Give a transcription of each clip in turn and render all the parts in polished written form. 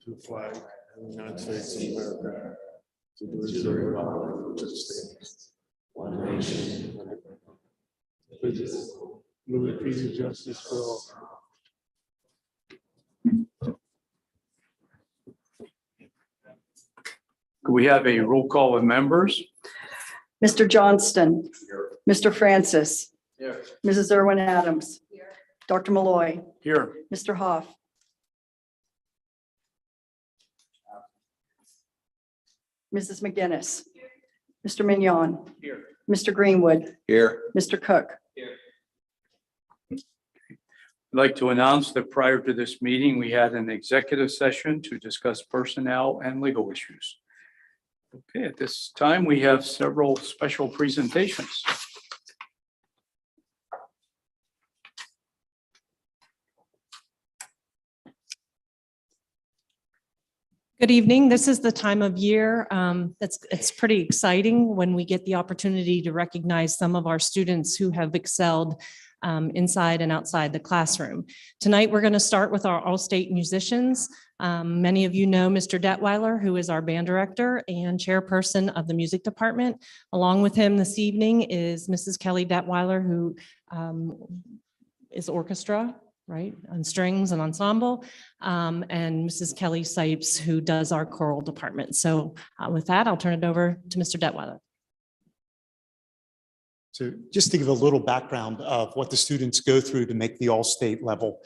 to the flag of the United States of America, to the republic which stands one nation, with liberty and justice for all. Could we have a roll call of members? Mr. Johnston, Mr. Francis, Here. Mrs. Irwin Adams, Dr. Malloy, Here. Mr. Hoff, Mrs. McGinnis, Mr. Mignon, Here. Mr. Greenwood, Here. Mr. Cook. I'd like to announce that prior to this meeting, we had an executive session to discuss personnel and legal issues. Okay, at this time, we have several special presentations. Good evening. This is the time of year it's pretty exciting when we get the opportunity to recognize some of our students who have excelled inside and outside the classroom. Tonight, we're going to start with our all-state musicians. Many of you know Mr. Detweiler, who is our band director and chairperson of the music department. Along with him this evening is Mrs. Kelly Detweiler, who is orchestra, right, on strings and ensemble, and Mrs. Kelly Sipes, who does our choral department. So with that, I'll turn it over to Mr. Detweiler. So just to give a little background of what the students go through to make the all-state level.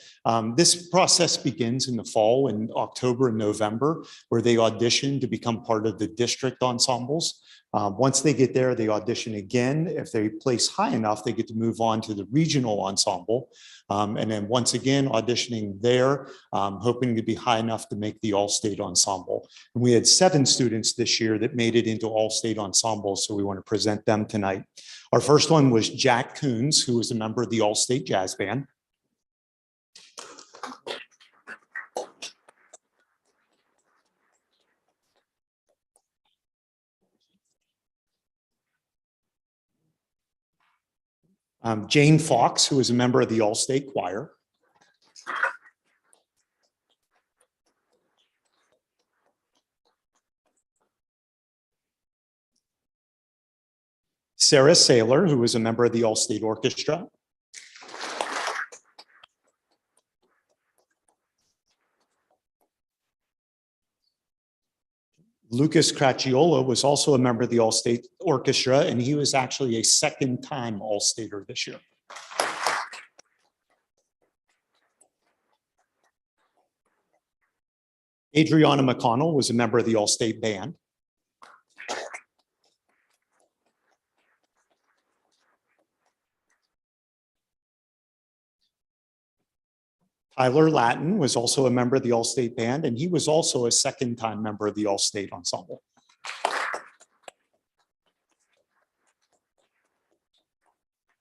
This process begins in the fall, in October and November, where they audition to become part of the district ensembles. Once they get there, they audition again. If they place high enough, they get to move on to the regional ensemble. And then once again, auditioning there, hoping to be high enough to make the all-state ensemble. And we had 7 students this year that made it into all-state ensembles, so we want to present them tonight. Our first one was Jack Coons, who was a member of the All-State Jazz Band. Jane Fox, who was a member of the All-State Choir. Sarah Saylor, who was a member of the All-State Orchestra. Lucas Cracchiola was also a member of the All-State Orchestra, and he was actually a second-time All-Stater this year. Adriana McConnell was a member of the All-State Band. Tyler Latin was also a member of the All-State Band, and he was also a second-time member of the All-State Ensemble.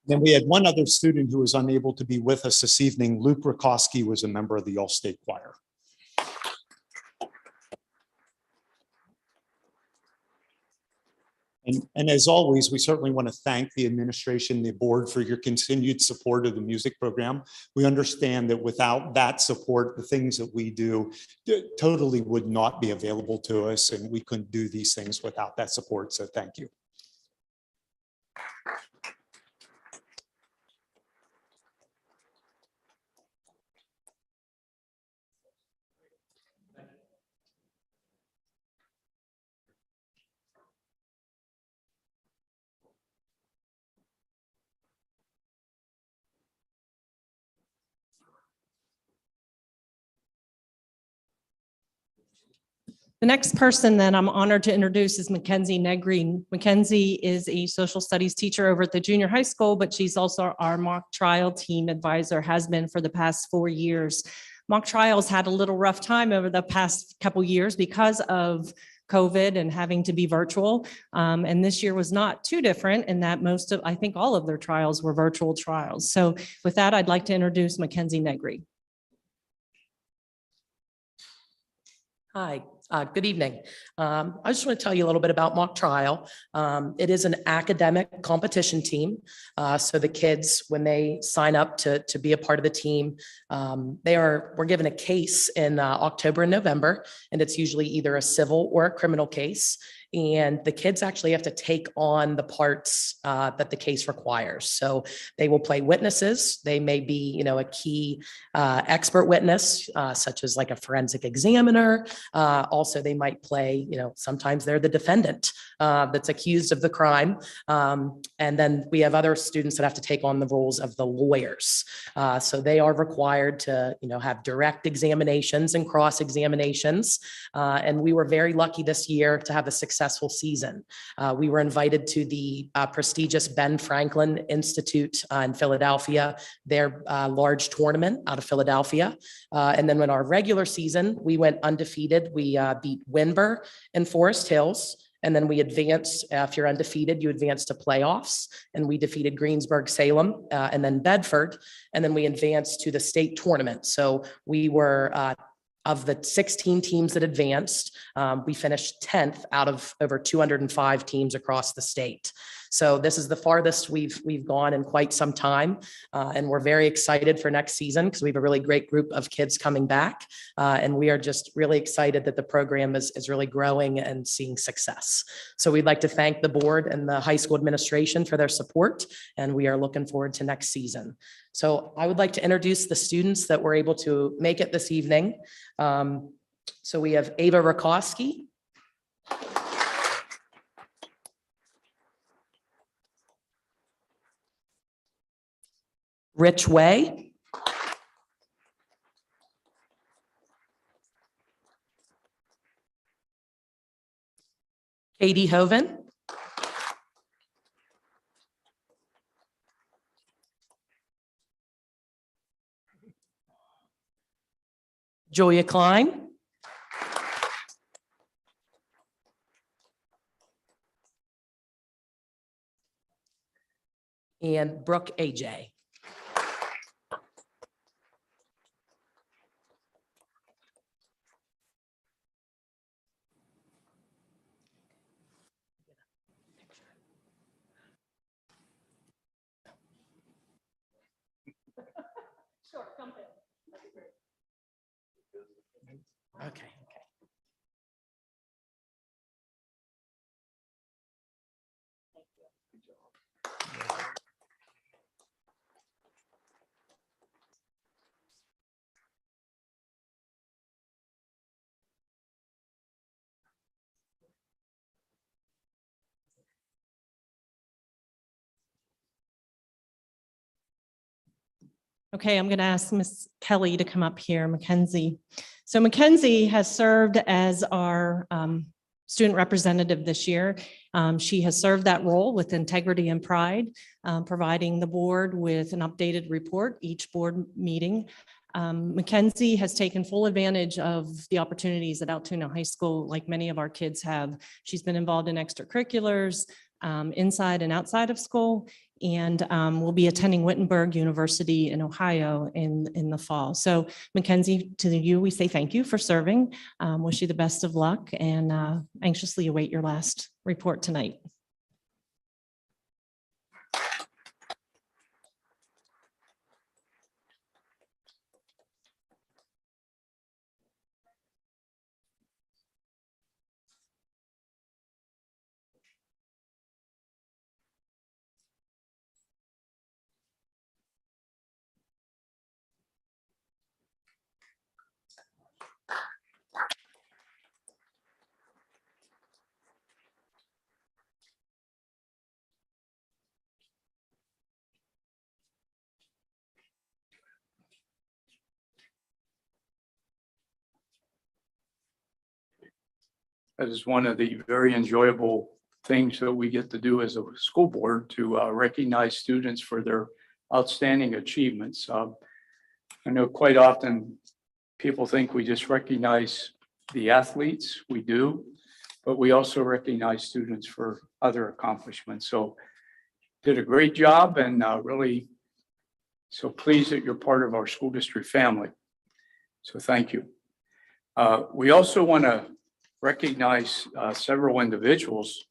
Then we had one other student who was unable to be with us this evening. Luke Rakowski was a member of the All-State Choir. And as always, we certainly want to thank the administration, the board, for your continued support of the music program. We understand that without that support, the things that we do totally would not be available to us, and we couldn't do these things without that support. So thank you. The next person that I'm honored to introduce is Mackenzie Negri. Mackenzie is a social studies teacher over at the junior high school, but she's also our mock trial team advisor, has been for the past 4 years. Mock trials had a little rough time over the past couple years because of COVID and having to be virtual. And this year was not too different in that I think all of their trials were virtual trials. So with that, I'd like to introduce Mackenzie Negri. Hi, Good evening. I just want to tell you a little bit about mock trial. It is an academic competition team. So the kids, when they sign up to be a part of the team, we're given a case in October and November, and it's usually either a civil or a criminal case. And the kids actually have to take on the parts that the case requires. So they will play witnesses. They may be, a key expert witness, such as like a forensic examiner. Also, they might play, sometimes they're the defendant that's accused of the crime. And then we have other students that have to take on the roles of the lawyers. So they are required to, have direct examinations and cross examinations. And we were very lucky this year to have a successful season. We were invited to the prestigious Ben Franklin Institute in Philadelphia, their large tournament out of Philadelphia. And then when our regular season, we went undefeated. We beat Winber and Forest Hills. And then we advanced, if you're undefeated, you advance to playoffs. And we defeated Greensburg, Salem, and then Bedford. And then we advanced to the state tournament. So we were of the 16 teams that advanced, we finished 10th out of over 205 teams across the state. So this is the farthest we've gone in quite some time. And we're very excited for next season because we have a really great group of kids coming back. And we are just really excited that the program is really growing and seeing success. So we'd like to thank the board and the high school administration for their support. And we are looking forward to next season. So I would like to introduce the students that were able to make it this evening. So we have Ava Rakowski. Rich Way. Katie Hoven. Julia Klein. And Brooke AJ. Okay. Okay, I'm going to ask Ms. Kelly to come up here, Mackenzie. So Mackenzie has served as our student representative this year. She has served that role with integrity and pride, providing the board with an updated report each board meeting. Mackenzie has taken full advantage of the opportunities at Altoona High School, like many of our kids have. She's been involved in extracurriculars, inside and outside of school, and will be attending Wittenberg University in Ohio in the fall. So Mackenzie, to you, we say thank you for serving. Wish you the best of luck and anxiously await your last report tonight. That is one of the very enjoyable things that we get to do as a school board, to recognize students for their outstanding achievements. I know quite often people think we just recognize the athletes. We do, but we also recognize students for other accomplishments. So did a great job, and really so pleased that you're part of our school district family. So thank you. We also want to recognize several individuals,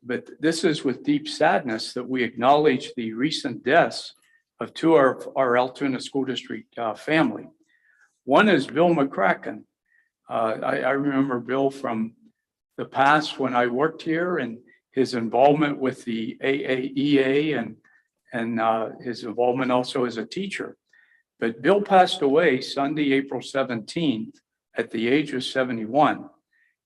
but this is with deep sadness that we acknowledge the recent deaths of two of our Altoona School District family. One is Bill McCracken. I remember Bill from the past when I worked here and his involvement with the AAEA and his involvement also as a teacher. But Bill passed away Sunday, April 17th at the age of 71.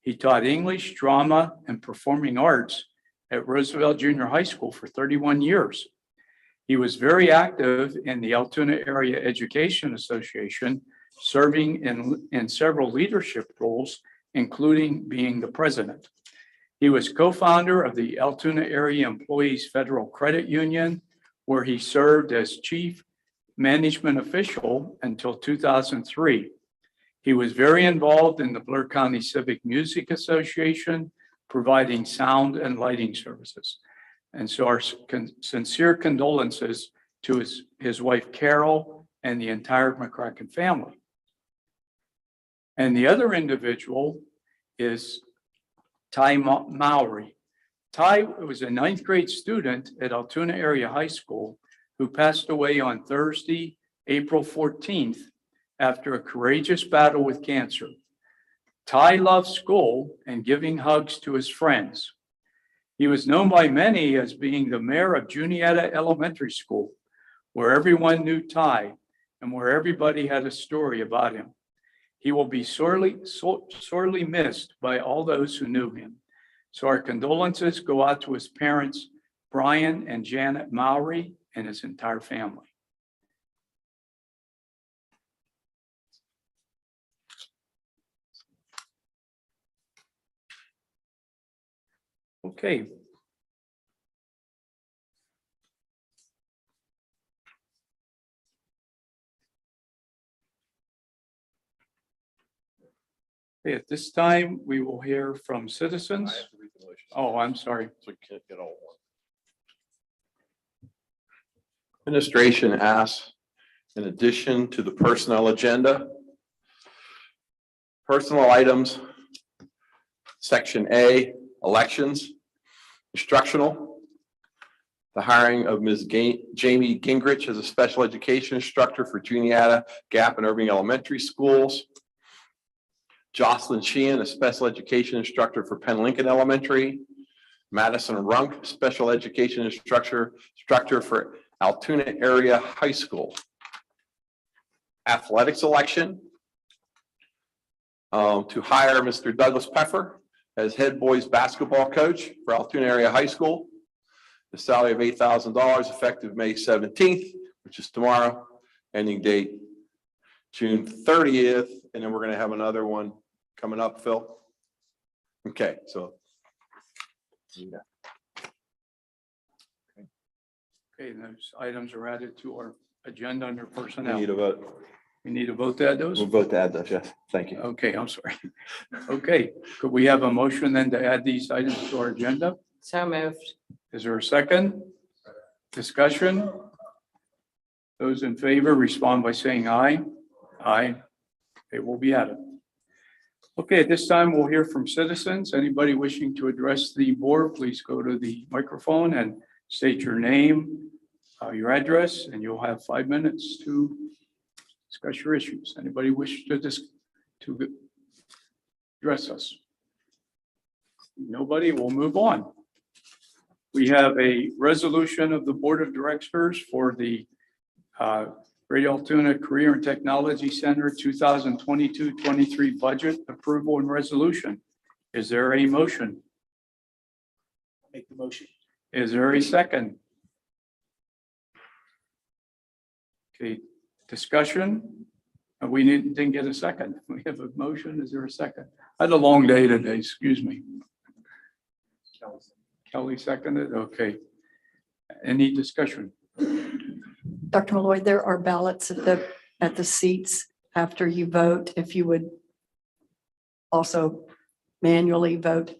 He taught English, drama, and performing arts at Roosevelt Junior High School for 31 years. He was very active in the Altoona Area Education Association, serving in several leadership roles, including being the president. He was co-founder of the Altoona Area Employees Federal Credit Union, where he served as chief management official until 2003. He was very involved in the Blair County Civic Music Association, providing sound and lighting services. And so our sincere condolences to his wife, Carol, and the entire McCracken family. And the other individual is Ty Mowry. Ty was a 9th grade student at Altoona Area High School who passed away on Thursday, April 14th, after a courageous battle with cancer. Ty loved school and giving hugs to his friends. He was known by many as being the mayor of Juniata Elementary School, where everyone knew Ty and where everybody had a story about him. He will be sorely missed by all those who knew him. So our condolences go out to his parents, Brian and Janet Mowry, and his entire family. Okay. Okay, at this time, we will hear from citizens. Oh, I'm sorry. So we can't get all one. Administration asks, in addition to the personnel agenda, personal items, Section A, elections, instructional, the hiring of Ms. Jamie Gingrich as a special education instructor for Juniata, Gap, and Irving Elementary Schools, Jocelyn Sheehan, a special education instructor for Penn Lincoln Elementary, Madison Runk, special education instructor for Altoona Area High School. Athletics election, to hire Mr. Douglas Peffer as head boys basketball coach for Altoona Area High School. The salary of $8,000 effective May 17th, which is tomorrow, ending date June 30th. And then we're going to have another one coming up, Phil. Okay, so. Yeah. Okay, those items are added to our agenda under We personnel. need a vote. We need a vote to add those? We'll vote to add those, yes. Thank you. Okay, I'm sorry. Okay, could we have a motion then to add these items to our agenda? So moved. Is there a second? Discussion? Those in favor respond by saying aye. Aye. It will be added. Okay, at this time, we'll hear from citizens. Anybody wishing to address the board, please go to the microphone and state your name, your address, and you'll have 5 minutes to discuss your issues. Anybody wish to address us? Nobody, we'll move on. We have a resolution of the Board of Directors for the Great Altoona Career and Technology Center 2022-23 budget approval and resolution. Is there a motion? Make the motion. Is there a second? Okay, discussion. We didn't get a second. We have a motion. Is there a second? I had a long day today, excuse me. Kelly seconded, okay. Any discussion? Dr. Malloy, there are ballots at the seats after you vote. If you would also manually vote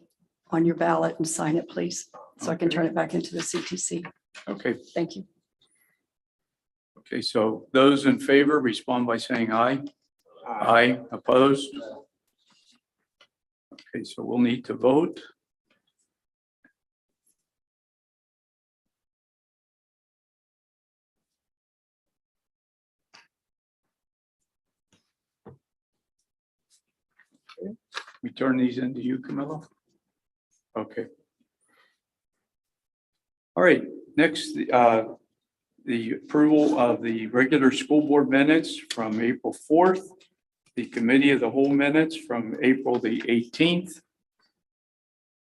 on your ballot and sign it, please, so I can turn it back into the CTC. Okay, Thank you. okay, so those in favor respond by saying aye. Aye, opposed? Okay, so we'll need to vote. Okay, we turn these into you, Camilla. Okay. All right, next, the approval of the regular school board minutes from April 4th, the committee of the whole minutes from April the 18th,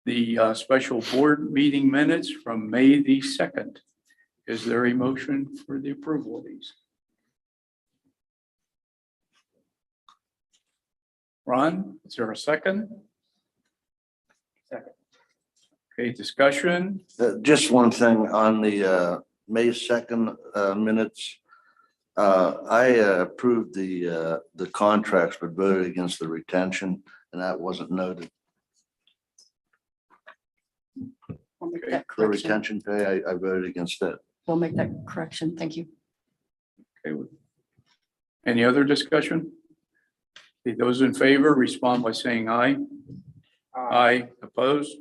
the special board meeting minutes from May the 2nd. Is there a motion for the approval of these? Ron, is there a second? Second. Okay, discussion. Just one thing on the May 2nd minutes. I approved the contracts but voted against the retention, and that wasn't noted. We'll make Okay. that The correction. retention pay, I voted against it. We'll make that correction. Thank you. Okay. Any other discussion? Okay, those in favor respond by saying aye. Aye. Opposed?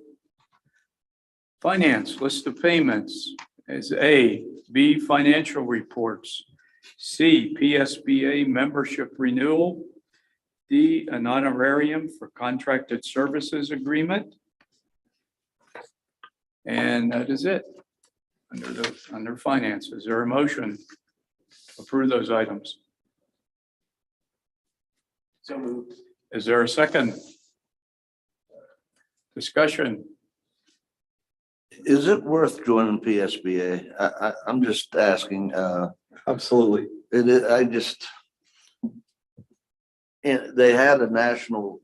Finance, list of payments is A, B, financial reports, C, PSBA membership renewal, D, an honorarium for contracted services agreement. And that is it. Under finance, is there a motion to approve those items? So moved. Is there a second? Discussion. Is it worth joining PSBA? I'm just asking. Absolutely. I just, and they had a national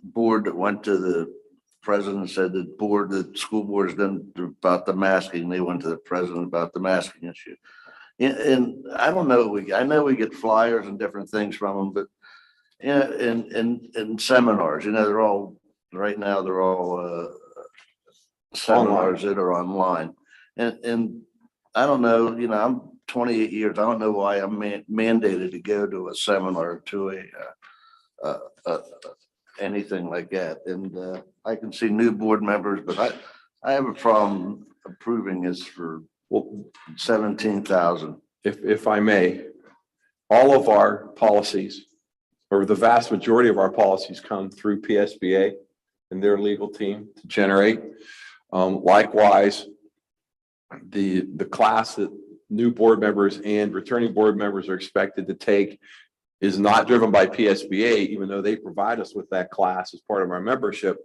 board that went to the president and said the school board has done about the masking. They went to the president about the masking issue. And I don't know, I know we get flyers and different things from them, but in seminars, they're all, right now, they're all seminars that are online. And I don't know, I'm 28 years. I don't know why I'm mandated to go to a seminar, to anything like that. And I can see new board members, but I have a problem approving this for 17,000. If I may, all of our policies, or the vast majority of our policies, come through PSBA and their legal team to generate. Likewise, the class that new board members and returning board members are expected to take is not driven by PSBA, even though they provide us with that class as part of our membership,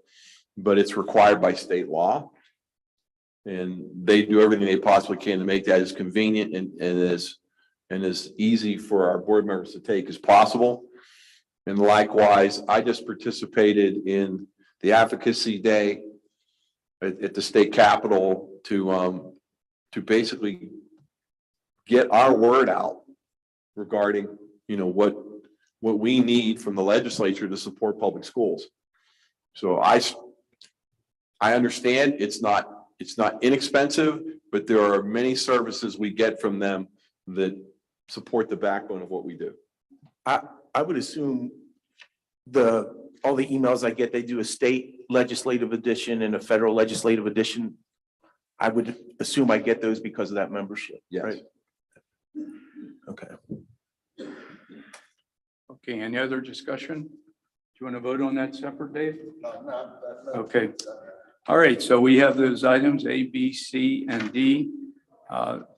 but it's required by state law. And they do everything they possibly can to make that as convenient and as easy for our board members to take as possible. And likewise, I just participated in the advocacy day at the state capitol to basically get our word out regarding, what we need from the legislature to support public schools. So I understand it's not inexpensive, but there are many services we get from them that support the backbone of what we do. I would assume all the emails I get, they do a state legislative edition and a federal legislative edition. I would assume I get those because of that membership. Yes. Right? Okay. Okay, any other discussion? Do you want to vote on that separate, Dave? Okay. All right, so we have those items A, B, C, and D.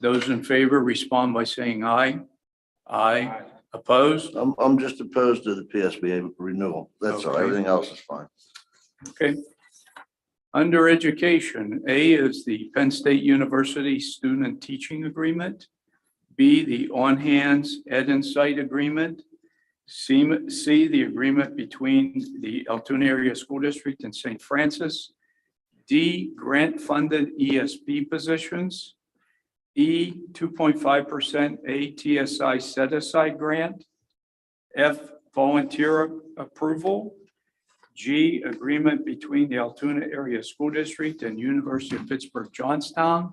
Those in favor respond by saying aye. Aye. Opposed? I'm just opposed to the PSBA renewal. That's all. Okay. Everything else is fine. Okay. Under education, A is the Penn State University Student Teaching Agreement. B, the On-Hands Ed Insight Agreement. C, the agreement between the Altoona Area School District and St. Francis. D, grant-funded ESP positions. E, 2.5% ATSI set-aside grant. F, volunteer approval. G, agreement between the Altoona Area School District and University of Pittsburgh Johnstown.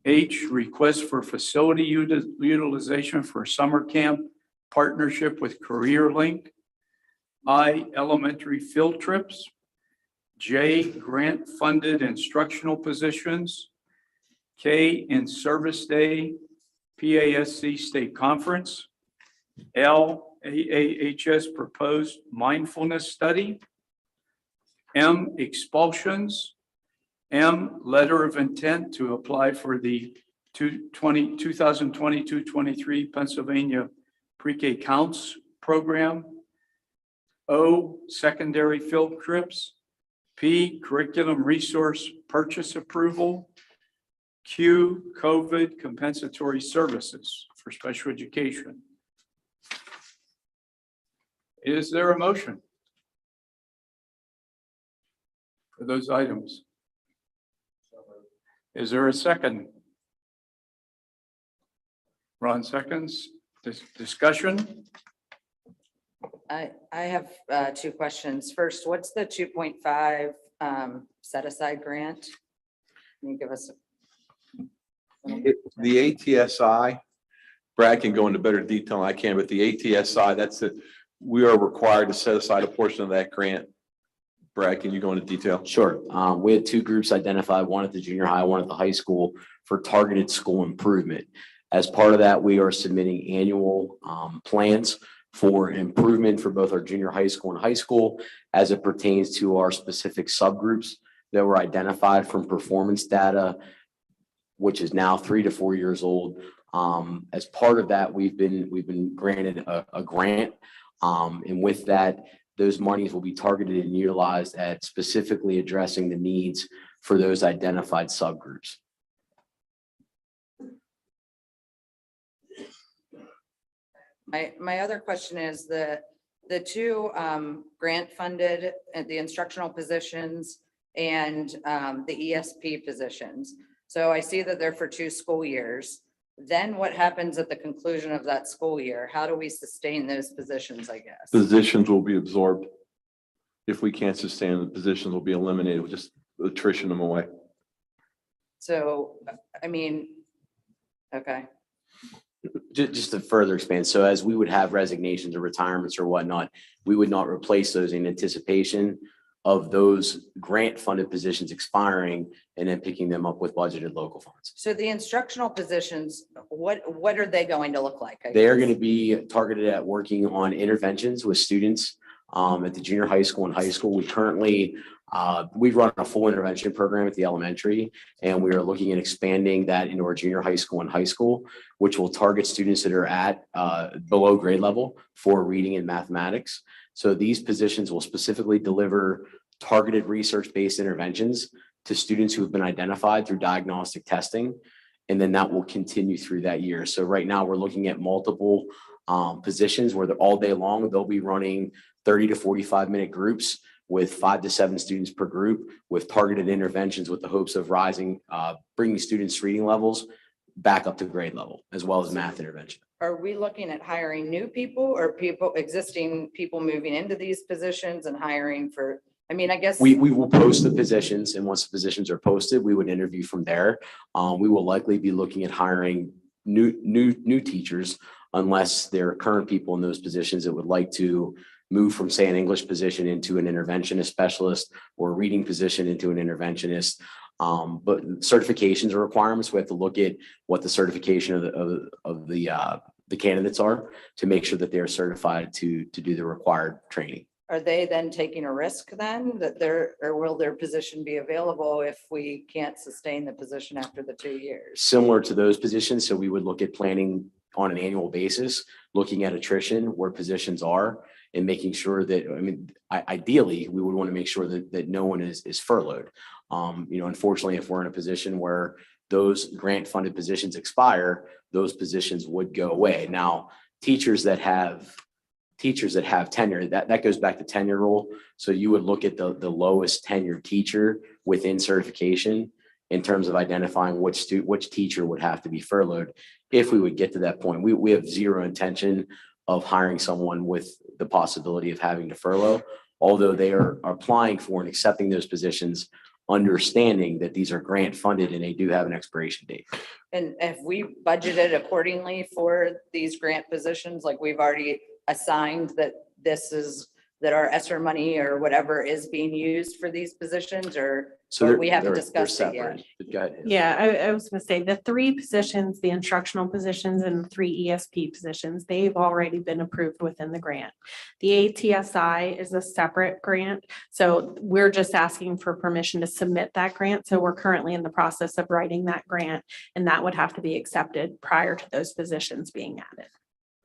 H, request for facility utilization for summer camp partnership with Career Link. I, elementary field trips. J, grant-funded instructional positions. K, in service day, PASC state conference. L, AAHS proposed mindfulness study. M, expulsions. M, letter of intent to apply for the 2022-23 Pennsylvania Pre-K Counts program. O, secondary field trips. P, curriculum resource purchase approval. Q, COVID compensatory services for special education. Is there a motion for those items? Is there a second? Ron seconds. Discussion? I have two questions. First, what's the 2.5 set aside grant? Can you give us? The ATSI, Brad can go into better detail than I can, but the ATSI, that's it. We are required to set aside a portion of that grant. Brad, can you go into detail? Sure. We had two groups identified, one at the junior high, one at the high school, for targeted school improvement. As part of that, we are submitting annual plans for improvement for both our junior high school and high school as it pertains to our specific subgroups that were identified from performance data, which is now 3 to 4 years old. As part of that, we've been granted a grant. And with that, those monies will be targeted and utilized at specifically addressing the needs for those identified subgroups. My other question is the two grant funded the instructional positions and the ESP positions. So I see that they're for 2 school years. Then what happens at the conclusion of that school year? How do we sustain those positions, I guess? Positions will be absorbed. If we can't sustain the positions, will be eliminated. We'll just attrition them away. So, I mean, okay. Just to further expand, so as we would have resignations or retirements or whatnot, we would not replace those in anticipation of those grant funded positions expiring and then picking them up with budgeted local funds. So the instructional positions, what are they going to look like? They are going to be targeted at working on interventions with students at the junior high school and high school. We currently, we run a full intervention program at the elementary, and we are looking at expanding that into our junior high school and high school, which will target students that are at below grade level for reading and mathematics. So these positions will specifically deliver targeted research-based interventions to students who have been identified through diagnostic testing, and then that will continue through that year. So right now we're looking at multiple positions where they're all day long. They'll be running 30 to 45-minute groups with 5 to 7 students per group with targeted interventions with the hopes of bringing students' reading levels back up to grade level, as well as math intervention. Are we looking at hiring new people or existing people moving into these positions and hiring for, I mean, I guess. We will post the positions, and once the positions are posted, we would interview from there. We will likely be looking at hiring new teachers unless there are current people in those positions that would like to move from, say, an English position into an interventionist specialist or a reading position into an interventionist. But certifications are requirements. We have to look at what the certification of the candidates are to make sure that they're certified to do the required training. Are they then taking a risk then that or will their position be available if we can't sustain the position after the 2 years? Similar to those positions. So we would look at planning on an annual basis, looking at attrition, where positions are, and making sure that, I mean, ideally, we would want to make sure that no one is furloughed. Unfortunately, if we're in a position where those grant funded positions expire, those positions would go away. Now, teachers that have tenure, that goes back to tenure rule. So you would look at the lowest tenured teacher within certification in terms of identifying which teacher would have to be furloughed. If we would get to that point, we have zero intention of hiring someone with the possibility of having to furlough, although they are applying for and accepting those positions, understanding that these are grant funded and they do have an expiration date. And have we budgeted accordingly for these grant positions? Like we've already assigned that this is that our ESSER money or whatever is being used for these positions, or So we haven't discussed it yet? Go ahead. Yeah, I was gonna say the three positions, the instructional positions and the three ESP positions, they've already been approved within the grant. The ATSI is a separate grant, so we're just asking for permission to submit that grant. So we're currently in the process of writing that grant, and that would have to be accepted prior to those positions being added.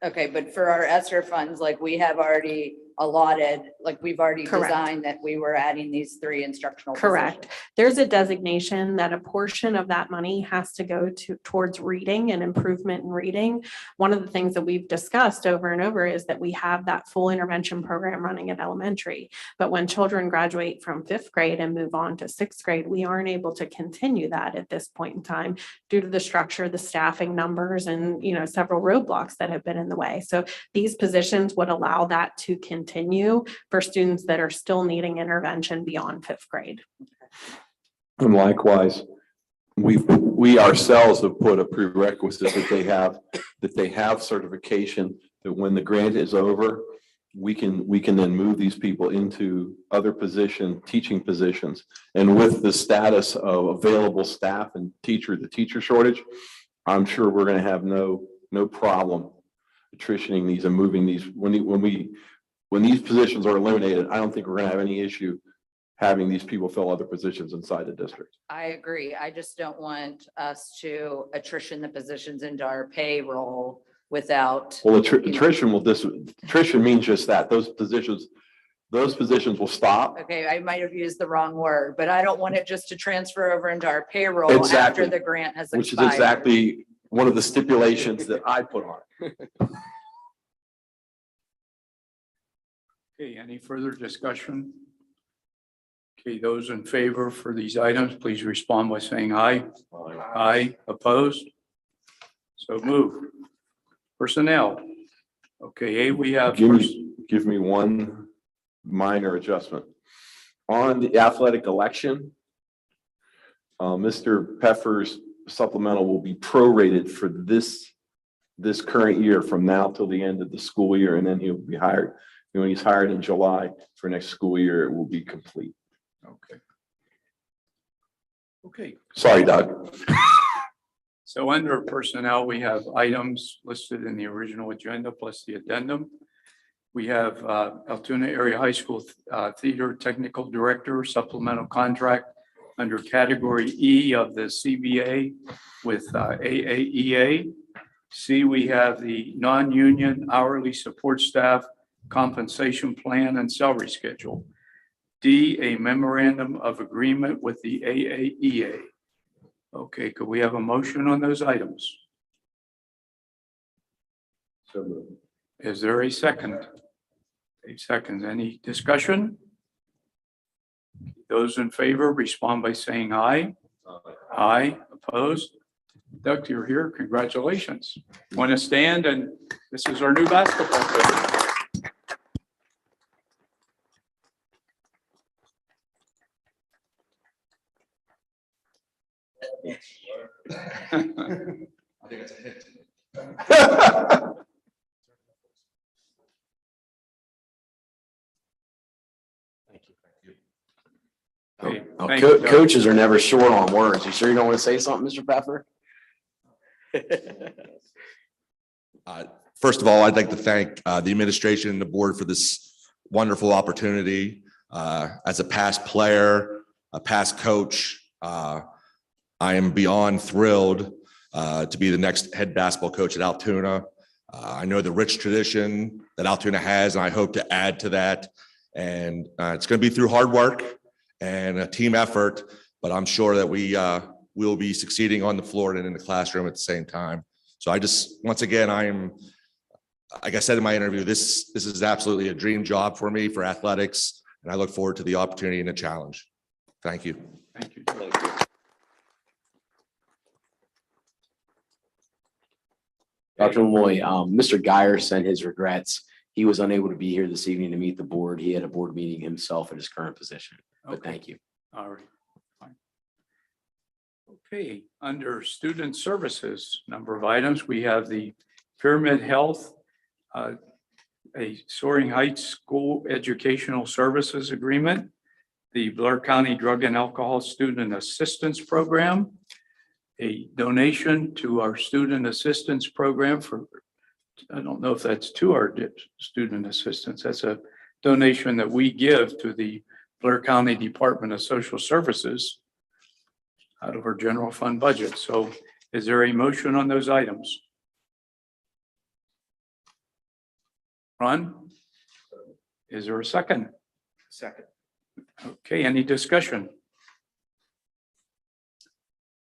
Okay, but for our ESSER funds, like we have already allotted, like we've already Correct. designed that we were adding these three instructional Correct. positions. There's a designation that a portion of that money has to go towards reading and improvement in reading. One of the things that we've discussed over and over is that we have that full intervention program running at elementary. But when children graduate from 5th grade and move on to 6th grade, we aren't able to continue that at this point in time due to the structure, the staffing numbers, and several roadblocks that have been in the way. So these positions would allow that to continue for students that are still needing intervention beyond 5th grade. And likewise, we ourselves have put a prerequisite that they have certification, that when the grant is over, we can then move these people into other teaching positions. And with the status of available staff and the teacher shortage, I'm sure we're going to have no problem attritioning these and moving these. When these positions are eliminated, I don't think we're going to have any issue having these people fill other positions inside the district. I agree. I just don't want us to attrition the positions into our payroll without. Well, attrition means just that. Those positions will stop. Okay, I might have used the wrong word, but I don't want it just to transfer over into our payroll Exactly. after the grant has Which is expired. exactly one of the stipulations that I put on. Okay, any further discussion? Okay, those in favor for these items, please respond by saying aye. Aye, opposed? So moved. Personnel. Okay, we have. Give me one minor adjustment. On the athletic election, Mr. Peffer's supplemental will be prorated for this current year from now till the end of the school year, and then he'll be hired. When he's hired in July for next school year, it will be complete. Okay. Sorry, Doug. So under personnel, we have items listed in the original agenda plus the addendum. We have Altoona Area High School Theater Technical Director supplemental contract under category E of the CBA with AAEA. C, we have the non-union hourly support staff compensation plan and salary schedule. D, a memorandum of agreement with the AAEA. Okay, could we have a motion on those items? So moved. Is there a second? A second. Any discussion? Those in favor, respond by saying aye. Aye. Opposed? Doug, you're here. Congratulations. Want to stand? And this is our new basketball coach. I think it's a hit. Okay, thank you, Doug. Coaches are never short on words. You sure you don't want to say something, Mr. Pfeffer? First of all, I'd like to thank the administration and the board for this wonderful opportunity. As a past player, a past coach, I am beyond thrilled to be the next head basketball coach at Altoona. I know the rich tradition that Altoona has, and I hope to add to that. And it's going to be through hard work and a team effort, but I'm sure that we will be succeeding on the floor and in the classroom at the same time. So I just, once again, like I said in my interview, this is absolutely a dream job for me for athletics, and I look forward to the opportunity and the challenge. Thank you. Thank you. Dr. Malloy, Mr. Geyer sent his regrets. He was unable to be here this evening to meet the board. He had a board meeting himself at his current position, but Okay. thank you. All right. Fine. Okay, under student services, number of items, we have the Pyramid Health a Soaring Heights School Educational Services Agreement, the Blair County Drug and Alcohol Student Assistance Program, a donation to our Student Assistance Program for, I don't know if that's to our student assistance, that's a donation that we give to the Blair County Department of Social Services out of our general fund budget. So is there a motion on those items? Ron? Is there a second? Second. Okay, any discussion?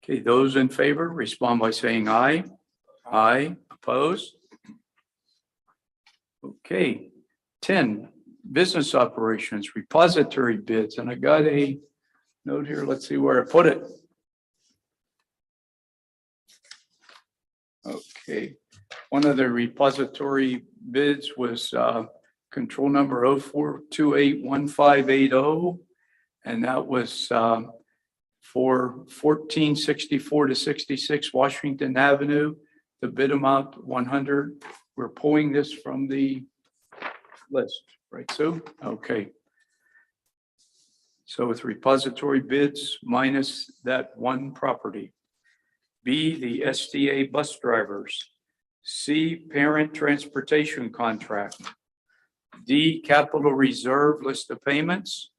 Okay, those in favor, respond by saying aye. Aye, opposed? Okay, 10, business operations, repository bids, and I got a note here, let's see where I put it. Okay, one of the repository bids was control number 04281580, and that was for 1464 to 66 Washington Avenue. The bid amount 100. We're pulling this from the list, right, Sue? Okay. So with repository bids minus that one property. B, the SDA bus drivers. C, parent transportation contract. D, capital reserve list of payments.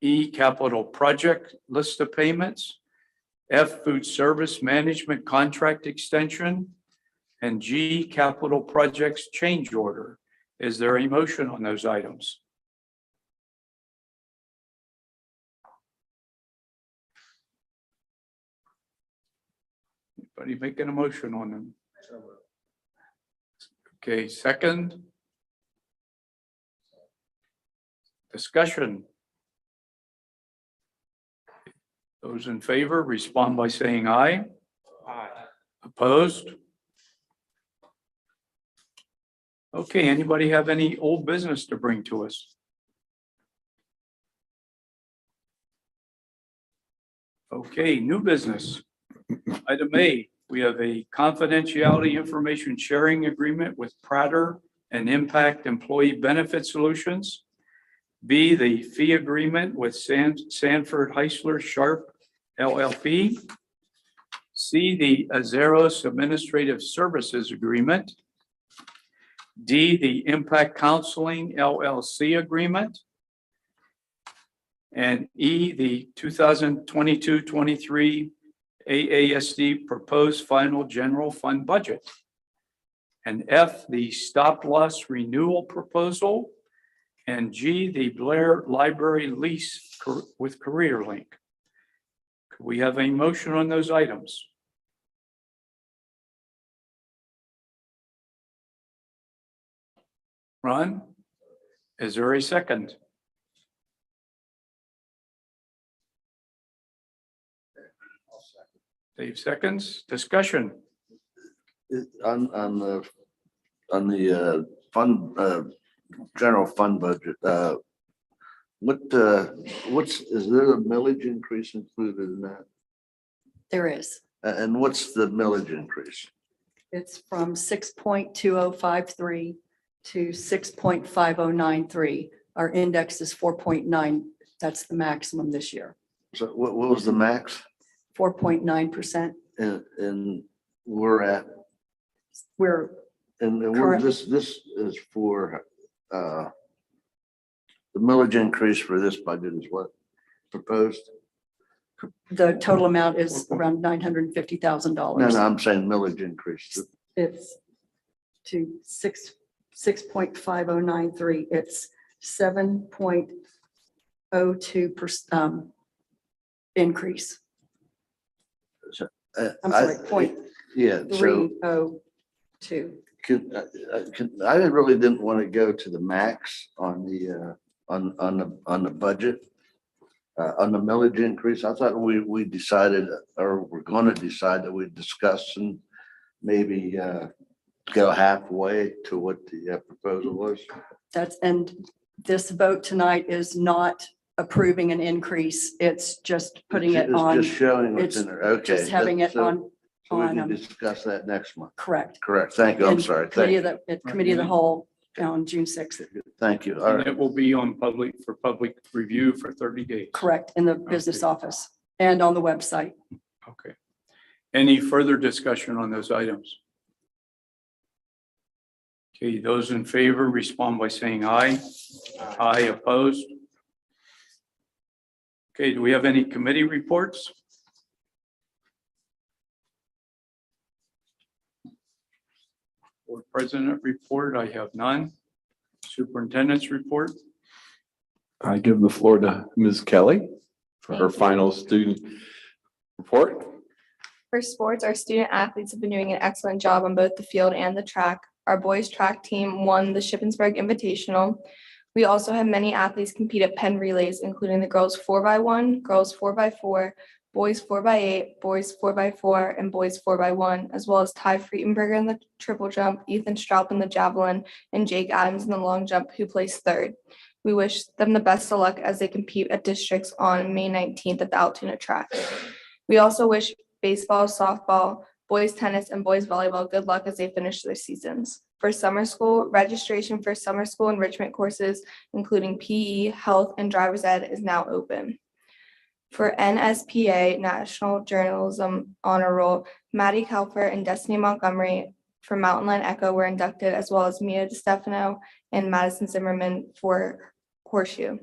E, capital project list of payments. F, food service management contract extension. And G, capital projects change order. Is there a motion on those items? Anybody making a motion on them? Okay, second. Discussion. Those in favor, respond by saying aye. Aye. Opposed? Okay, anybody have any old business to bring to us? Okay, new business. Item A, we have a confidentiality information sharing agreement with Prater and Impact Employee Benefit Solutions. B, the fee agreement with Sanford Heisler Sharp LLP. C, the Azeros Administrative Services Agreement. D, the Impact Counseling LLC Agreement. And E, the 2022-23 AASD Proposed Final General Fund Budget. And F, the Stop Loss Renewal Proposal. And G, the Blair Library Lease with Career Link. Could we have a motion on those items? Ron, is there a second? Dave seconds. Discussion. On the fund, general fund budget, is there a millage increase included in that? There is. And what's the millage increase? It's from 6.2053 to 6.5093. Our index is 4.9. That's the maximum this year. So what was the max? 4.9%. And we're at, We're and Current- this is for, the millage increase for this budget is what proposed? the total amount is around $950,000. No, I'm saying millage increase. It's to 6.5093. It's 7.02% increase. I'm sorry, Yeah, so 302. I really didn't want to go to the max on the, on the budget. On the millage increase, I thought we decided, or we're going to decide that we discuss and maybe go halfway to what the proposal was. And this vote tonight is not approving an increase. It's just putting it It's on. just showing what's it's in there. Okay. Just having it So- on. So we on, can discuss that next month. Correct. Correct. Thank you. I'm And sorry. Committee Thank of the, Committee of the Whole on June 6th. Thank you. All And right. it will be on public review for 30 days. Correct, in the business Okay. office and on the website. Okay. Any further discussion on those items? Okay, those in favor respond by saying aye. Aye, opposed? Okay, do we have any committee reports? Board President report, I have none. Superintendent's report. I give the floor to Ms. Kelly for her final student report. For sports, our student athletes have been doing an excellent job on both the field and the track. Our boys track team won the Shippensburg Invitational. We also had many athletes compete at Penn relays, including the girls 4x1, girls 4x4, boys 4x8, boys 4x4, and boys 4x1, as well as Ty Friedenberger in the triple jump, Ethan Straub in the javelin, and Jake Adams in the long jump, who placed third. We wish them the best of luck as they compete at districts on May 19th at the Altoona track. We also wish baseball, softball, boys tennis, and boys volleyball good luck as they finish their seasons. For summer school, registration for summer school enrichment courses, including PE, health, and driver's ed, is now open. For NSPA, National Journalism Honor Roll, Maddie Kalfer and Destiny Montgomery for Mountain Line Echo were inducted, as well as Mia DeStefano and Madison Zimmerman for Horseshoe.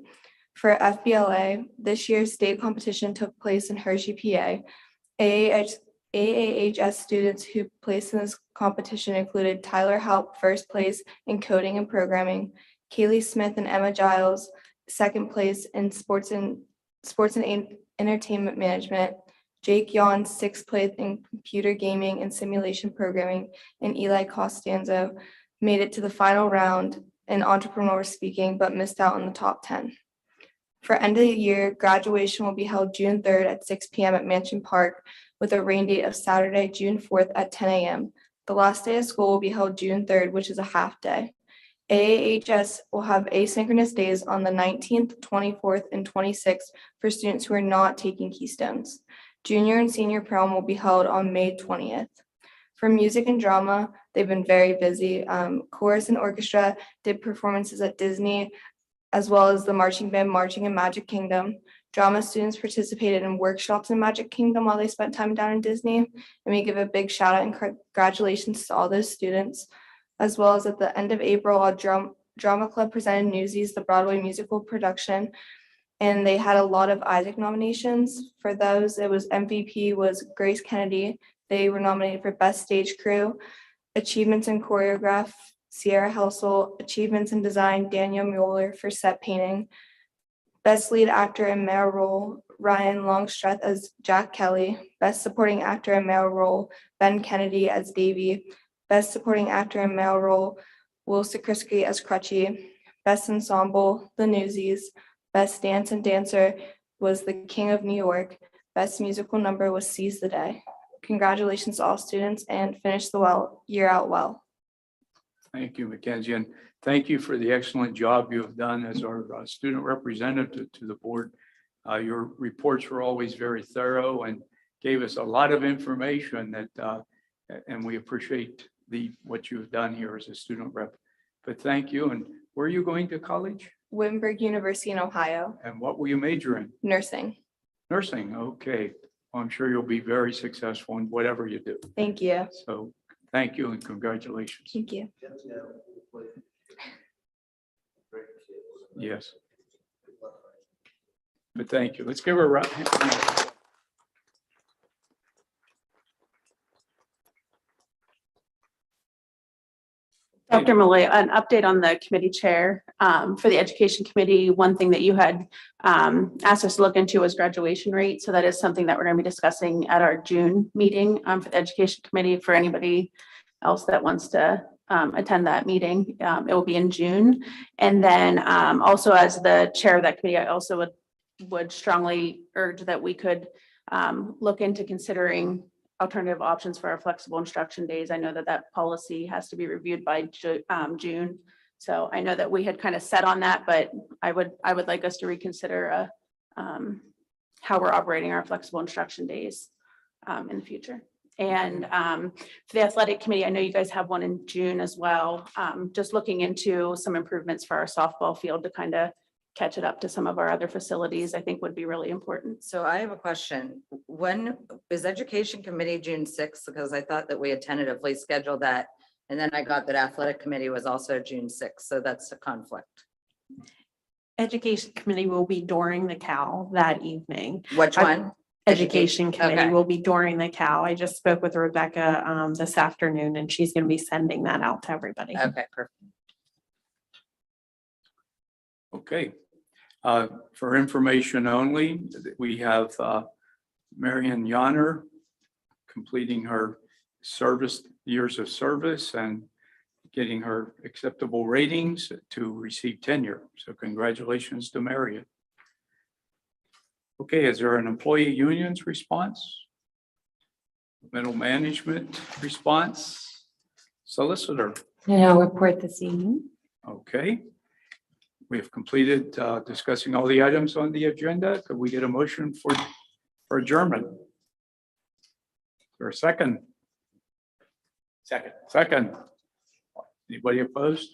For FBLA, this year's state competition took place in Hershey, PA. AAHS students who placed in this competition included Tyler Halp, first place in coding and programming, Kaylee Smith and Emma Giles, second place in sports and entertainment management, Jake Yon, sixth place in computer gaming and simulation programming, and Eli Costanzo made it to the final round in entrepreneur speaking, but missed out on the top 10. For end of the year, graduation will be held June 3rd at 6 p.m. at Mansion Park with a rain date of Saturday, June 4th at 10 a.m. The last day of school will be held June 3rd, which is a half day. AAHS will have asynchronous days on the 19th, 24th, and 26th for students who are not taking Keystones. Junior and senior prom will be held on May 20th. For music and drama, they've been very busy. Chorus and orchestra did performances at Disney, as well as the marching band marching in Magic Kingdom. Drama students participated in workshops in Magic Kingdom while they spent time down in Disney. And we give a big shout out and congratulations to all those students. As well as at the end of April, our drama club presented Newsies, the Broadway musical production. And they had a lot of Isaac nominations. For those, it was MVP was Grace Kennedy. They were nominated for Best Stage Crew, Achievements in Choreograph, Sierra Helsel, Achievements in Design, Daniel Mueller for Set Painting, Best Lead Actor in Male Role, Ryan Longstreth as Jack Kelly, Best Supporting Actor in Male Role, Ben Kennedy as Davey, Best Supporting Actor in Male Role, Will Sikrisky as Crutchy, Best Ensemble, The Newsies, Best Dance and Dancer was The King of New York, Best Musical Number was Seize the Day. Congratulations to all students and finish the year out well. Thank you, Mackenzie, and thank you for the excellent job you have done as our student representative to the board. Your reports were always very thorough and gave us a lot of information that, and we appreciate what you've done here as a student rep. But thank you. And where are you going to college? Wittenberg University in Ohio, And what will you major in? nursing. Nursing. Okay. Well, I'm sure you'll be very successful in whatever you do. Thank you. So thank you and congratulations. Thank you. Yes. But thank you. Let's give her a round. Dr. Malloy, an update on the committee chair for the education committee. One thing that you had asked us to look into was graduation rate. So that is something that we're going to be discussing at our June meeting for the education committee. For anybody else that wants to attend that meeting, it will be in June. And then also as the chair of that committee, I also would strongly urge that we could look into considering alternative options for our flexible instruction days. I know that that policy has to be reviewed by June. So I know that we had kind of set on that, but I would like us to reconsider how we're operating our flexible instruction days in the future. And for the athletic committee, I know you guys have one in June as well. Just looking into some improvements for our softball field to kind of catch it up to some of our other facilities, I think would be really important. So I have a question. When is education committee June 6th? Because I thought that we had tentatively scheduled that. And then I got that athletic committee was also June 6th. So that's a conflict. Education committee will be during the CAL that evening. Which one? Education committee Okay. will be during the CAL. I just spoke with Rebecca this afternoon and she's going to be sending that out to everybody. Okay, perfect. Okay. For information only, we have Marion Yonner completing her years of service and getting her acceptable ratings to receive tenure. So congratulations to Marion. Okay, is there an employee unions response? Middle management response? Solicitor? No report this evening. Okay. We have completed discussing all the items on the agenda. Could we get a motion for adjournment? Is there a second? Second. Anybody opposed?